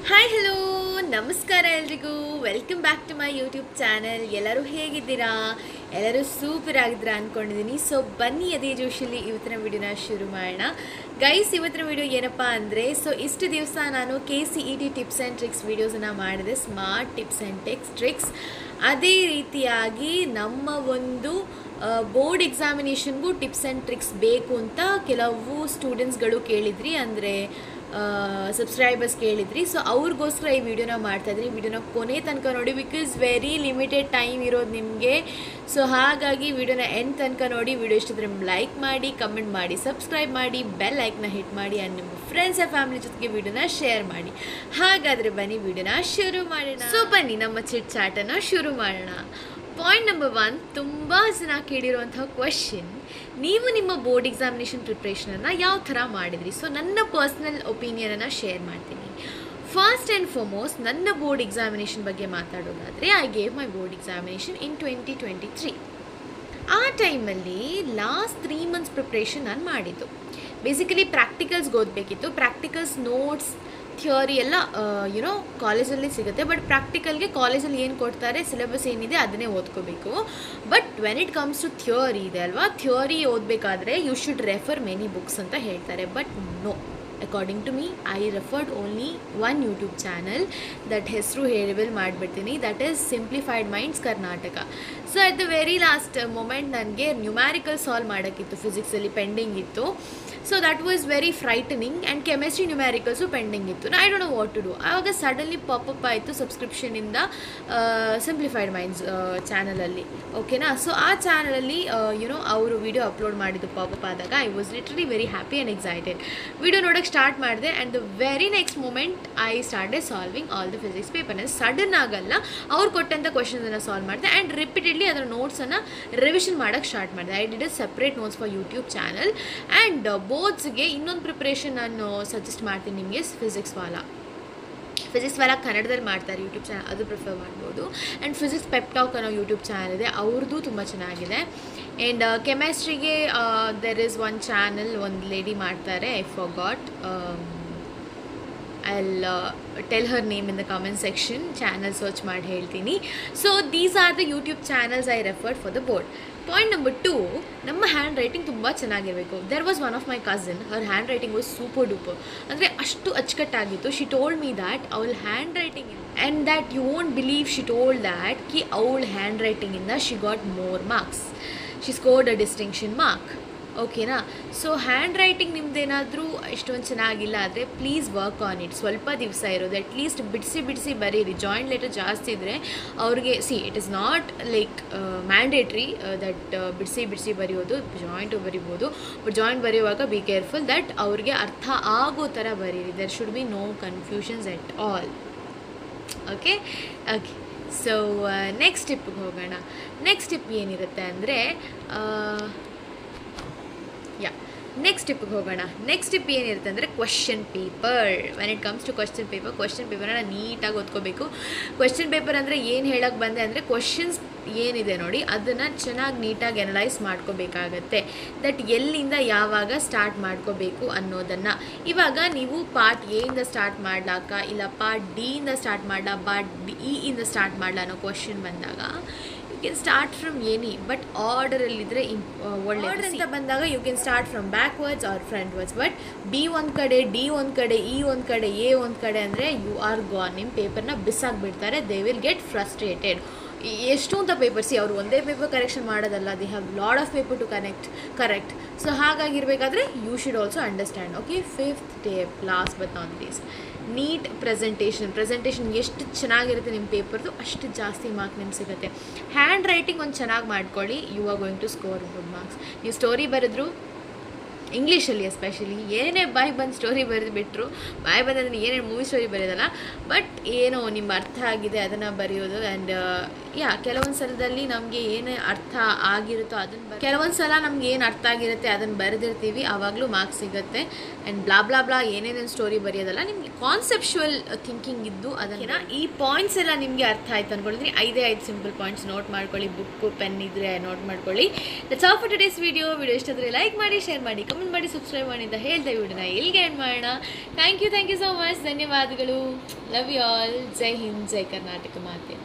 Hi hello ನಮಸ್ಕಾರ ಎಲ್ರಿಗೂ welcome back to my YouTube channel. ಎಲ್ಲರೂ ಹೇಗಿದ್ದೀರಾ? ಎಲ್ಲರೂ ಸೂಪರ್ ಆಗಿದ್ದೀರಾ ಅಂದ್ಕೊಂಡಿದ್ದೀನಿ. ಸೊ ಬನ್ನಿ ಅದೇ ಜೋಶಲ್ಲಿ ಇವತ್ತಿನ ವಿಡಿಯೋನ ಶುರು ಮಾಡೋಣ. ಗೈಸ್, ಇವತ್ತಿನ ವಿಡಿಯೋ ಏನಪ್ಪ ಅಂದರೆ, ಸೊ ಇಷ್ಟು ದಿವಸ ನಾನು KCET ಟಿಪ್ಸ್ ಆ್ಯಂಡ್ ಟ್ರಿಕ್ಸ್ ವೀಡಿಯೋಸನ್ನು ಮಾಡಿದೆ, ಸ್ಮಾರ್ಟ್ ಟಿಪ್ಸ್ ಆ್ಯಂಡ್ ಟ್ರಿಕ್ಸ್. ಅದೇ ರೀತಿಯಾಗಿ ನಮ್ಮ ಒಂದು ಬೋರ್ಡ್ ಎಕ್ಸಾಮಿನೇಷನ್ಗೂ ಟಿಪ್ಸ್ ಆ್ಯಂಡ್ ಟ್ರಿಕ್ಸ್ ಬೇಕು ಅಂತ ಕೆಲವು ಸ್ಟೂಡೆಂಟ್ಸ್ಗಳು ಕೇಳಿದ್ರಿ, ಅಂದರೆ ಸಬ್ಸ್ಕ್ರೈಬರ್ಸ್ ಕೇಳಿದ್ರಿ. ಸೊ ಅವ್ರಿಗೋಸ್ಕರ ಈ ವಿಡಿಯೋನ ಮಾಡ್ತಾಯಿದ್ರಿ. ವಿಡಿಯೋನ ಕೊನೆ ತನಕ ನೋಡಿ, ಬಿಕಾಸ್ ವೆರಿ ಲಿಮಿಟೆಡ್ ಟೈಮ್ ಇರೋದು ನಿಮಗೆ. ಸೊ ಹಾಗಾಗಿ ವಿಡಿಯೋನ ಎಂಡ್ ತನಕ ನೋಡಿ. ವಿಡಿಯೋ ಇಷ್ಟಿದ್ರೆ ಲೈಕ್ ಮಾಡಿ, ಕಮೆಂಟ್ ಮಾಡಿ, ಸಬ್ಸ್ಕ್ರೈಬ್ ಮಾಡಿ, ಬೆಲ್ ಐಕನ್ನ ಹಿಟ್ ಮಾಡಿ, ಆ್ಯಂಡ್ ನಿಮ್ಮ ಫ್ರೆಂಡ್ಸ್ ಆ್ಯಂಡ್ ಫ್ಯಾಮಿಲಿ ಜೊತೆಗೆ ವಿಡಿಯೋನ ಶೇರ್ ಮಾಡಿ. ಹಾಗಾದರೆ ಬನ್ನಿ ವಿಡಿಯೋನ ಶುರು ಮಾಡೋಣ. ಸೊ ಬನ್ನಿ ನಮ್ಮ ಚಿಟ್ ಚಾಟನ್ನು ಶುರು ಮಾಡೋಣ. ಪಾಯಿಂಟ್ ನಂಬರ್ 1, ತುಂಬ ಜನ ಕೇಳಿರುವಂತಹ ಕ್ವೆಶ್ಚನ್, ನೀವು ನಿಮ್ಮ ಬೋರ್ಡ್ ಎಕ್ಸಾಮಿನೇಷನ್ ಪ್ರಿಪ್ರೇಷನನ್ನು ಯಾವ ಥರ ಮಾಡಿದ್ರಿ? ಸೊ ನನ್ನ ಪರ್ಸ್ನಲ್ ಒಪಿನಿಯನನ್ನು ಶೇರ್ ಮಾಡ್ತೀನಿ. ಫಸ್ಟ್ ಆ್ಯಂಡ್ ಫಾರ್ಮೋಸ್ಟ್, ನನ್ನ ಬೋರ್ಡ್ ಎಕ್ಸಾಮಿನೇಷನ್ ಬಗ್ಗೆ ಮಾತಾಡೋದಾದರೆ, I gave my board examination in 2023. ಆ ಟೈಮಲ್ಲಿ ಲಾಸ್ಟ್ 3 months ಪ್ರಿಪ್ರೇಷನ್ ನಾನು ಮಾಡಿದ್ದು. ಬೇಸಿಕಲಿ ಪ್ರಾಕ್ಟಿಕಲ್ಸ್ಗೆ ಓದಬೇಕಿತ್ತು. ಪ್ರಾಕ್ಟಿಕಲ್ಸ್ ನೋಟ್ಸ್ ಥಿಯರಿ ಎಲ್ಲ ಕಾಲೇಜಲ್ಲಿ ಸಿಗುತ್ತೆ, ಬಟ್ ಪ್ರಾಕ್ಟಿಕಲ್ಗೆ ಕಾಲೇಜಲ್ಲಿ ಏನು ಕೊಡ್ತಾರೆ, ಸಿಲೆಬಸ್ ಏನಿದೆ ಅದನ್ನೇ ಓದ್ಕೋಬೇಕು. But when it comes to theory ಇದೆ ಅಲ್ವಾ, ಥಿಯರಿ ಓದಬೇಕಾದ್ರೆ you should refer many books ಅಂತ ಹೇಳ್ತಾರೆ. But no, according to me I referred only one YouTube channel. That ಹೆಸರು ರಿವೀಲ್ ಮಾಡಿಬಿಡ್ತೀನಿ, that is Simplified Minds Karnataka. So at the very last moment ನನಗೆ numerical solve ಮಾಡೋಕ್ಕಿತ್ತು, ಫಿಸಿಕ್ಸಲ್ಲಿ pending ಇತ್ತು. So that was very frightening. And chemistry numericals pending ಇತ್ತು. I don't know what to do. ಆವಾಗ suddenly popup ಆಯಿತು ಸಬ್ಸ್ಕ್ರಿಪ್ಷನಿಂದ simplified minds ಚಾನಲಲ್ಲಿ, ಓಕೆನಾ. So ಆ ಚಾನಲಲ್ಲಿ ಅವರು ವಿಡಿಯೋ ಅಪ್ಲೋಡ್ ಮಾಡಿದ್ದು ಪಾಪಪ್ ಆದಾಗ I was literally very happy and excited. Video ನೋಡೋಕ್ಕೆ ಸ್ಟಾರ್ಟ್ ಮಾಡಿದೆ, and the very next moment I started solving all the physics ಪೇಪರ್ನ. ಸಡನ್ ಆಗಲ್ಲ, ಅವ್ರು ಕೊಟ್ಟಂಥ ಕ್ವಶನ್ಸನ್ನು ಸಾಲ್ವ್ ಮಾಡಿದೆ, ಆ್ಯಂಡ್ ರಿಪೀಟೆಡ್ಲಿ ಅದರ ನೋಟ್ಸನ್ನು ರಿವಿಷನ್ ಮಾಡೋಕ್ಕೆ ಸ್ಟಾರ್ಟ್ ಮಾಡಿದೆ. I did a separate notes for YouTube channel. And ಬೋರ್ಡ್ಸ್ಗೆ ಇನ್ನೊಂದು ಪ್ರಿಪ್ರೇಷನ್ ನಾನು ಸಜೆಸ್ಟ್ ಮಾಡ್ತೀನಿ ನಿಮಗೆ, ಫಿಸಿಕ್ಸ್ ವಾಲ ಕನ್ನಡದಲ್ಲಿ ಮಾಡ್ತಾರೆ ಯೂಟ್ಯೂಬ್ ಚಾನಲ್, ಅದು ಪ್ರಿಫರ್ ಮಾಡ್ಬೋದು. ಆ್ಯಂಡ್ ಫಿಸಿಕ್ಸ್ ಪೆಪ್ಟಾಕ್ ಅನ್ನೋ ಯೂಟ್ಯೂಬ್ ಚಾನಲ್ ಇದೆ, ಅವ್ರದ್ದು ತುಂಬ ಚೆನ್ನಾಗಿದೆ. ಆ್ಯಂಡ್ ಕೆಮಿಸ್ಟ್ರಿಗೆ ದೆರ್ ಈಸ್ ಒನ್ ಚಾನಲ್, ಒಂದು ಲೇಡಿ ಮಾಡ್ತಾರೆ, I forgot. I'll tell her name in the comment section. Channel search ಮಾಡಿ ಹೇಳ್ತೀನಿ. So these are the YouTube channels I referred for the board. Point number 2, ನಮ್ಮ hand writing ತುಂಬ ಚೆನ್ನಾಗಿರಬೇಕು. There was one of my cousin, her hand writing was super duper. ಅಂದರೆ ಅಷ್ಟು ಅಚ್ಚುಕಟ್ಟಾಗಿತ್ತು. She told me that ಅವಳ hand writing, and that you won't believe, she told that ಕಿ ಅವಳ hand ರೈಟಿಂಗಿಂದ she got more marks. She scored a distinction mark, ಓಕೆನಾ. So hand writing ನಿಮ್ದೇನಾದರೂ ಇಷ್ಟೊಂದು ಚೆನ್ನಾಗಿಲ್ಲ ಆದರೆ ಪ್ಲೀಸ್ ವರ್ಕ್ ಆನ್ ಇಟ್. ಸ್ವಲ್ಪ ದಿವಸ ಇರೋದು, ಅಟ್ಲೀಸ್ಟ್ ಬಿಡಿಸಿ ಬರೀರಿ. ಜಾಯಿಂಟ್ ಲೆಟರ್ ಜಾಸ್ತಿ ಇದ್ದರೆ ಅವ್ರಿಗೆ it is not like mandatory that ಬಿಡಿಸಿ ಬರೆಯೋದು, ಜಾಯಿಂಟು ಬರಿಬೋದು. ಬಟ್ ಜಾಯಿಂಟ್ ಬರೆಯುವಾಗ ಬಿ ಕೇರ್ಫುಲ್ ದಟ್ ಅವ್ರಿಗೆ ಅರ್ಥ ಆಗೋ ಥರ ಬರೀರಿ. There should be no confusions at all, okay. So next ಟಿಪ್ಗೆ ಹೋಗೋಣ. ನೆಕ್ಸ್ಟ್ ಟಿಪ್ ಏನಿರುತ್ತೆ ಅಂದರೆ, ನೆಕ್ಸ್ಟ್ ಟಿಪ್ ಏನಿರುತ್ತೆ ಅಂದರೆ question paper. When it comes to question ಪೇಪರ್ನ ನೀಟಾಗಿ ಓದ್ಕೋಬೇಕು. ಕ್ವೆಶ್ಚನ್ ಪೇಪರ್ ಅಂದರೆ ಏನು ಹೇಳೋಕ್ಕೆ ಬಂದೆ ಅಂದರೆ, ಕ್ವೆಶ್ಚನ್ಸ್ ಏನಿದೆ ನೋಡಿ ಅದನ್ನು ಚೆನ್ನಾಗಿ ನೀಟಾಗಿ ಅನಲೈಸ್ ಮಾಡ್ಕೋಬೇಕಾಗತ್ತೆ. ದಟ್ ಎಲ್ಲಿಂದ ಯಾವಾಗ ಸ್ಟಾರ್ಟ್ ಮಾಡ್ಕೋಬೇಕು ಅನ್ನೋದನ್ನು. ಇವಾಗ ನೀವು ಪಾರ್ಟ್ ಎ ಇಂದ ಸ್ಟಾರ್ಟ್ ಮಾಡ್ಲಾಕ, ಇಲ್ಲ ಪಾರ್ಟ್ ಡಿ ಇಂದ ಸ್ಟಾರ್ಟ್ ಮಾಡ್ಲಾ, ಪಾರ್ಟ್ ಇ ಇಂದ ಸ್ಟಾರ್ಟ್ ಮಾಡ್ಲಾ ಅನ್ನೋ ಕ್ವೆಶ್ಚನ್ ಬಂದಾಗ you can start from any, but ಆರ್ಡರಲ್ಲಿದ್ದರೆ ಒಳ್ಳೆ ಅಂತ ಬಂದಾಗ you can start from backwards or frontwards. But be ಒಂದು ಕಡೆ, ಡಿ ಒಂದು ಕಡೆ, ಇ ಒಂದು ಕಡೆ, ಎ ಒಂದು ಕಡೆ ಅಂದರೆ ಯು ಆರ್ ಗಾನ್. ನಿಮ್ಮ ಪೇಪರ್ನ ಬಿಸಾಕ್ಬಿಡ್ತಾರೆ. They will get frustrated. ಎಷ್ಟು ಅಂತ ಪೇಪರ್ಸಿ, ಅವರು ಒಂದೇ ಪೇಪರ್ ಕರೆಕ್ಷನ್ ಮಾಡೋದಲ್ಲ, they have load of paper to correct. So ಹಾಗಾಗಿರಬೇಕಾದ್ರೆ you should also understand, okay. 5th tip, last but not least, neat presentation ಎಷ್ಟು ಚೆನ್ನಾಗಿರುತ್ತೆ ನಿಮ್ಮ ಪೇಪರ್ದು ಅಷ್ಟು ಜಾಸ್ತಿ ಮಾರ್ಕ್ ನಿಮ್ಗೆ ಸಿಗುತ್ತೆ. ಹ್ಯಾಂಡ್ ರೈಟಿಂಗ್ ಒಂದು ಚೆನ್ನಾಗಿ ಮಾಡ್ಕೊಳ್ಳಿ, you are going to score good marks. ನೀವು ಸ್ಟೋರಿ ಬರೆದ್ರು ಇಂಗ್ಲೀಷಲ್ಲಿ ಎಸ್ಪೆಷಲಿ, ಏನೇ ಬಾಯಿ ಬಂದು ಸ್ಟೋರಿ ಬರೆದುಬಿಟ್ರು, ಬಾಯಿ ಬಂದಂದ್ರೆ ಏನೇನು ಮೂವಿ ಸ್ಟೋರಿ ಬರೆಯೋದಲ್ಲ, ಬಟ್ ಏನೋ ನಿಮ್ಮ ಅರ್ಥ ಆಗಿದೆ ಅದನ್ನು ಬರೆಯೋದು. ಆ್ಯಂಡ್ ಕೆಲವೊಂದು ಸಲದಲ್ಲಿ ನಮಗೆ ಏನು ಅರ್ಥ ಆಗಿರುತ್ತೋ ಅದನ್ನು ಕೆಲವೊಂದು ಸಲ ನಮ್ಗೆ ಏನು ಅರ್ಥ ಆಗಿರುತ್ತೆ ಅದನ್ನು ಬರೆದಿರ್ತೀವಿ, ಆವಾಗಲೂ ಮಾರ್ಕ್ಸ್ ಸಿಗುತ್ತೆ. ಆ್ಯಂಡ್ ಬ್ಲಾ ಏನೇನೇನು ಸ್ಟೋರಿ ಬರೆಯೋದಲ್ಲ, ನಿಮಗೆ ಕಾನ್ಸೆಪ್ಚುವಲ್ ಥಿಂಕಿಂಗ್ ಇದ್ದು ಅದನ್ನು, ಈ ಪಾಯಿಂಟ್ಸ್ ಎಲ್ಲ ನಿಮಗೆ ಅರ್ಥ ಆಯ್ತು ಅಂದ್ಕೊಂಡಿದ್ದೀನಿ. 5 ಸಿಂಪಲ್ ಪಾಯಿಂಟ್ಸ್ ನೋಟ್ ಮಾಡ್ಕೊಳ್ಳಿ, ಬುಕ್ಕು ಪೆನ್ ಇದ್ದರೆ ನೋಟ್ ಮಾಡ್ಕೊಳ್ಳಿ. That's all for today's video ಇಷ್ಟಾದರೆ ಲೈಕ್ ಮಾಡಿ, ಶೇರ್ ಮಾಡಿ, ಕಮೆಂಟ್ ಕಮೆಂಟ್ ಮಾಡಿ ಸಬ್ಸ್ಕ್ರೈಬ್ ಮಾಡಿ ಅಂತ ಹೇಳ್ತಾ ವಿಡಿಯೋನ ಎಲ್ಲಿಗೆ ಎಂಡ್ ಮಾಡೋಣ. Thank you so much. ಧನ್ಯವಾದಗಳು. Love you all. ಜೈ ಹಿಂದ್, ಜೈ ಕರ್ನಾಟಕ ಮಾತೆ.